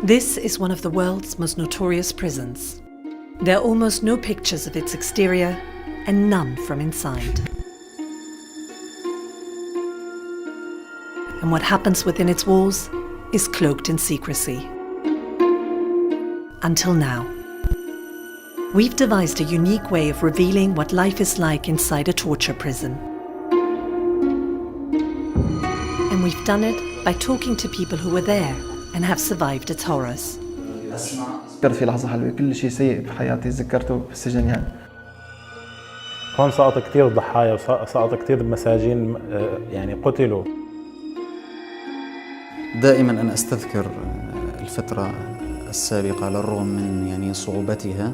This is one of the world's most notorious prisons. There are almost no pictures of its exterior and none from inside. And what happens within its walls is cloaked in secrecy. Until now. We've devised a unique way of revealing what life is like inside a torture prison. And we've done it by talking to people who were there and have survived its horrors. تذكرت في لحظة حلوة، كل شيء سيء بحياتي ذكرته بالسجن يعني. هون سقط كثير ضحايا وسقط كثير مساجين يعني قتلوا. دائما أنا أستذكر الفترة السابقة على الرغم من يعني صعوبتها.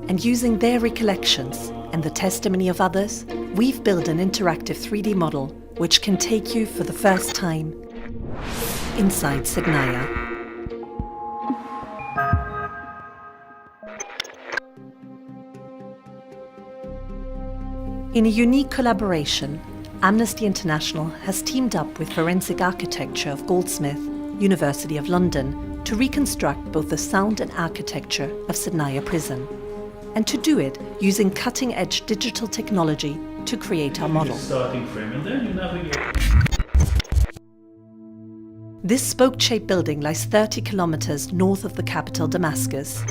And using their recollections and the testimony of others, we've built an interactive 3D model which can take you for the first time inside صيدنايا. In a unique collaboration, Amnesty International has teamed up with forensic architecture of Goldsmith, University of London, to reconstruct both the sound and architecture of صيدنايا prison, and to do it using cutting-edge digital technology to create our model. Starting frame, and then you navigate. This spoke-shaped building lies 30 kilometers north of the capital Damascus.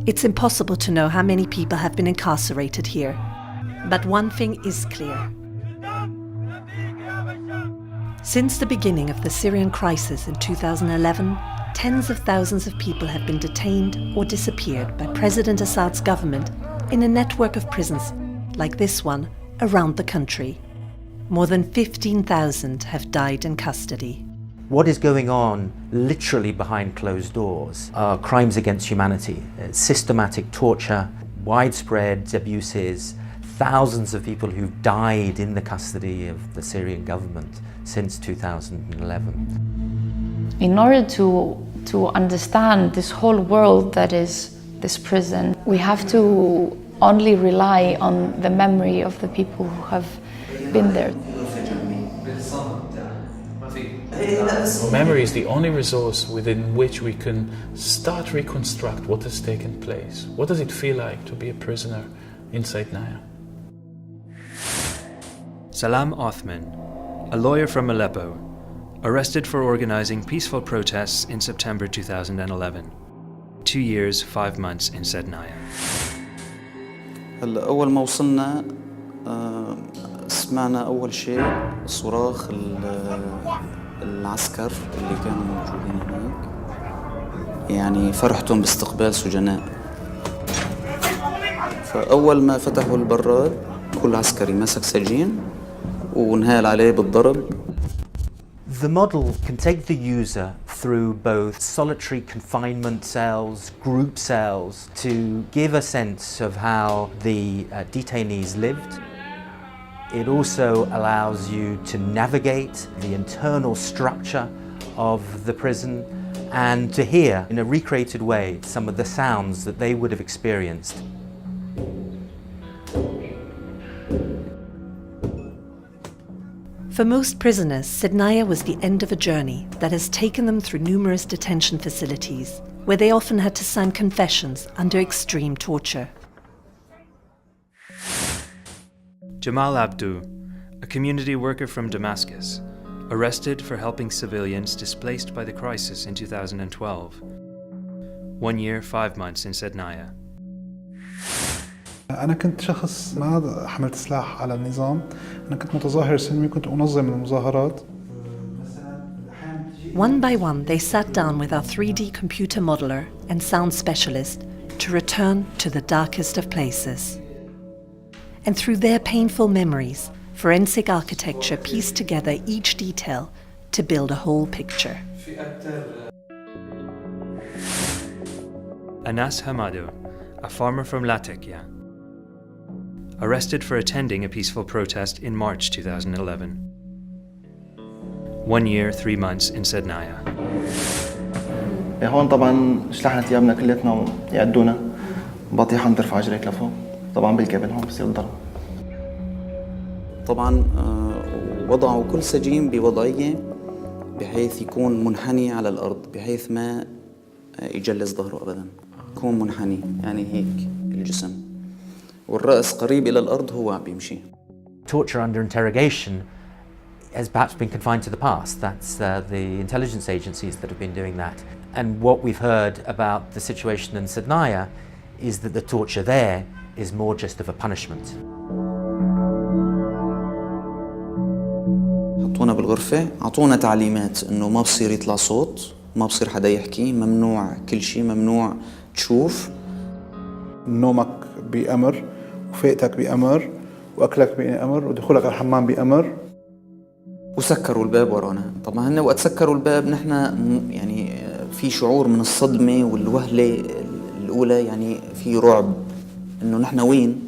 It's impossible to know how many people have been incarcerated here, but one thing is clear. Since the beginning of the Syrian crisis in 2011, tens of thousands of people have been detained or disappeared by President Assad's government in a network of prisons like this one around the country. More than 15,000 have died in custody. What is going on literally behind closed doors are crimes against humanity, systematic torture, widespread abuses, thousands of people who've died in the custody of the Syrian government since 2011. In order to understand this whole world that is this prison, we have to only rely on the memory of the people who have been there. Memory is the only resource within which we can start reconstruct what has taken place. What does it feel like to be a prisoner in صيدنايا? Salam Othman, a lawyer from Aleppo, arrested for organizing peaceful protests in September 2011. 2 years, 5 months in صيدنايا. هلا أول ما وصلنا سمعنا أول شيء صراخ العسكر اللي كانوا موجودين هناك، يعني فرحتهم باستقبال سجناء. فأول ما فتحوا البراد كل عسكري مسك سجين ونهال عليه بالضرب. The model can take the user through both solitary confinement cells, group cells, to give a sense of how the detainees lived. It also allows you to navigate the internal structure of the prison and to hear, in a recreated way, some of the sounds that they would have experienced. For most prisoners, صيدنايا was the end of a journey that has taken them through numerous detention facilities, where they often had to sign confessions under extreme torture. Jamal Abdu, a community worker from Damascus, arrested for helping civilians displaced by the crisis in 2012. 1 year, 5 months in صيدنايا. أنا كنت شخص ما حملت سلاح على النظام، أنا كنت متظاهر سلمي، كنت أنظم المظاهرات. One by one, they sat down with our 3D computer modeler and sound specialist to return to the darkest of places. And through their painful memories, forensic architecture pieced together each detail to build a whole picture. Anas Hamado, a farmer from Latakia, arrested for attending a peaceful protest in March 2011. 1 year, 3 months in صيدنايا. هون طبعا شلحنا ثيابنا كلياتنا يعدونا، بطيحة ترفع رجليك لفوق، طبعا بالكابل هون بصير الضرب. طبعا وضعوا كل سجين بوضعية بحيث يكون منحني على الأرض، بحيث ما يجلس ظهره أبدا، يكون منحني يعني هيك الجسم، والرأس قريب إلى الأرض هو عم بيمشي. Torture under interrogation has perhaps been confined to the past. That's the intelligence agencies that have been doing that. And what we've heard about the situation in صيدنايا is that the torture there is more just of a punishment. حطونا بالغرفة، أعطونا تعليمات إنه ما بصير يطلع صوت، ما بصير حدا يحكي، ممنوع كل شيء، ممنوع تشوف. نومك بأمر، وفيقتك بأمر، وأكلك بأمر، ودخولك على الحمام بأمر. وسكروا الباب ورانا. طبعا هن وقت سكروا الباب نحن يعني في شعور من الصدمة والوهلة الأولى، يعني في رعب إنه نحن وين.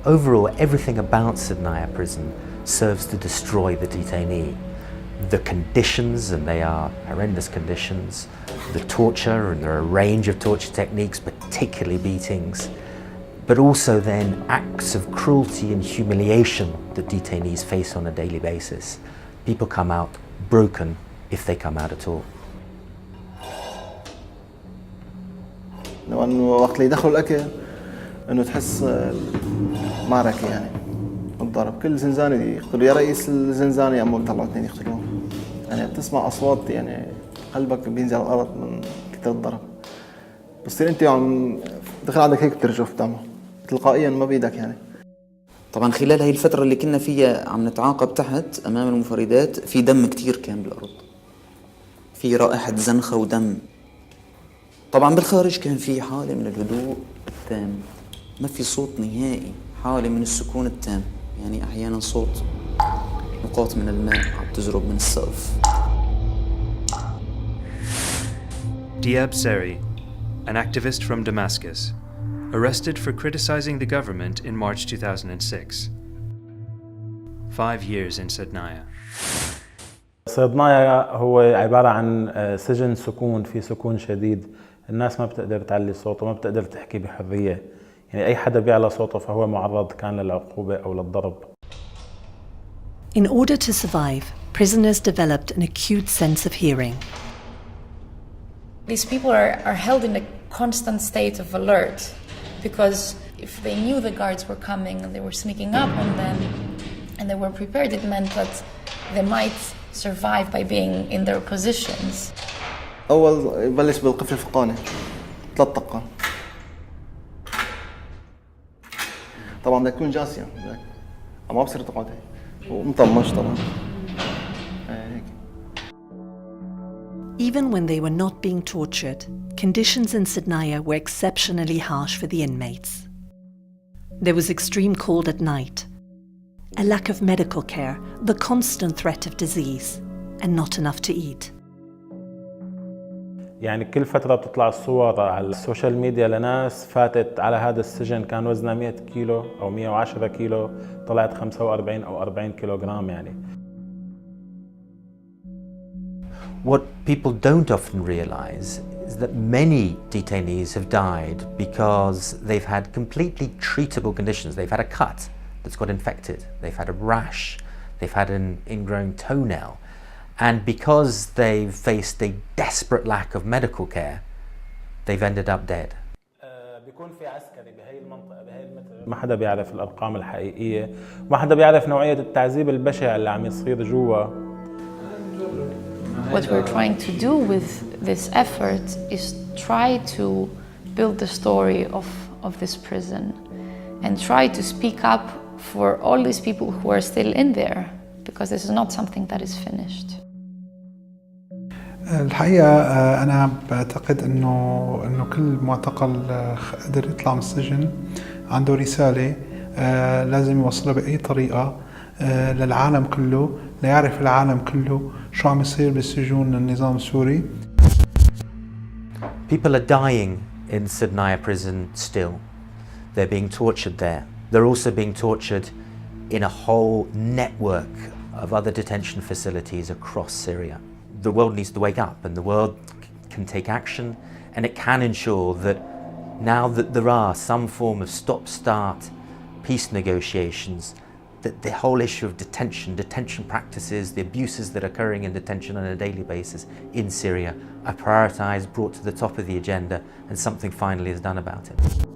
Overall, everything about صيدنايا prison serves to destroy the detainee. The conditions, and they are horrendous conditions, the torture, and there are a range of torture techniques, particularly beatings, but also then acts of cruelty and humiliation that detainees face on a daily basis. People come out broken if they come out at all. لأنه وقت اللي يدخلوا الأكل إنه تحس معركة يعني الضرب، كل زنزانة يقتلوا يا رئيس الزنزانة يا أمور طلعوا اثنين يقتلوهم، يعني بتسمع أصوات يعني قلبك بينزل على الأرض من كتر الضرب. بتصير أنت عم دخل عندك هيك بترجف دمه تلقائيا ما بيدك يعني. طبعا خلال هاي الفترة اللي كنا فيها عم نتعاقب تحت أمام المفردات، في دم كتير كان بالأرض، في رائحة زنخة ودم. طبعا بالخارج كان في حالة من الهدوء التام، ما في صوت نهائي، حالة من السكون التام، يعني أحيانا صوت نقاط من الماء عم تزرب من السقف. Diab Seri, an activist from Damascus, arrested for criticizing the government in March 2006. 5 years in صيدنايا. صيدنايا هو عبارة عن سجن سكون، في سكون شديد، الناس ما بتقدر تعلي صوته، ما بتقدر تحكي بحرية، يعني أي حدا بيعلى صوته فهو معرض كان للعقوبة أو للضرب. In order to survive, prisoners developed an acute sense of hearing. These people are held in a constant state of alert, because if they knew the guards were coming and they were sneaking up on them and they were prepared, it meant that they might survive by being in their positions. أول يبلش بالقفل الفوقاني 3 دقات. طبعا بدك تكون جاسيا، ما بصير تقعد هيك ومطمش طبعا هيك. Even when they were not being tortured, conditions in صيدنايا were exceptionally harsh for the inmates. There was extreme cold at night, a lack of medical care, the constant threat of disease, and not enough to eat. يعني كل فترة بتطلع الصور على السوشيال ميديا لناس فاتت على هذا السجن كان وزنها 100 كيلو أو 110 كيلو، طلعت 45 أو 40 كيلوغرام يعني. What people don't often realize is that many detainees have died because they've had completely treatable conditions. They've had a cut that's got infected, they've had a rash, they've had an ingrown toenail. And because they've faced a desperate lack of medical care, they've ended up dead. بيكون في عسكري بهي المنطقة بهي المتر، ما حدا بيعرف الأرقام الحقيقية، ما حدا بيعرف نوعية التعذيب البشع اللي عم يصير جوا. What we're trying to do with this effort is try to build the story of this prison and try to speak up for all these people who are still in there, because this is not something that is finished. الحقيقة أنا بعتقد إنه كل معتقل قدر يطلع من السجن عنده رسالة لازم يوصلها بأي طريقة للعالم كله، ليعرف العالم كله شو عم يصير بالسجون النظام السوري. People are dying in صيدنايا prison still. They're being tortured there. They're also being tortured in a whole network of other detention facilities across Syria. The world needs to wake up, and the world can take action, and it can ensure that now that there are some form of stop-start peace negotiations, that the whole issue of detention practices, the abuses that are occurring in detention on a daily basis in Syria are prioritised, brought to the top of the agenda, and something finally is done about it.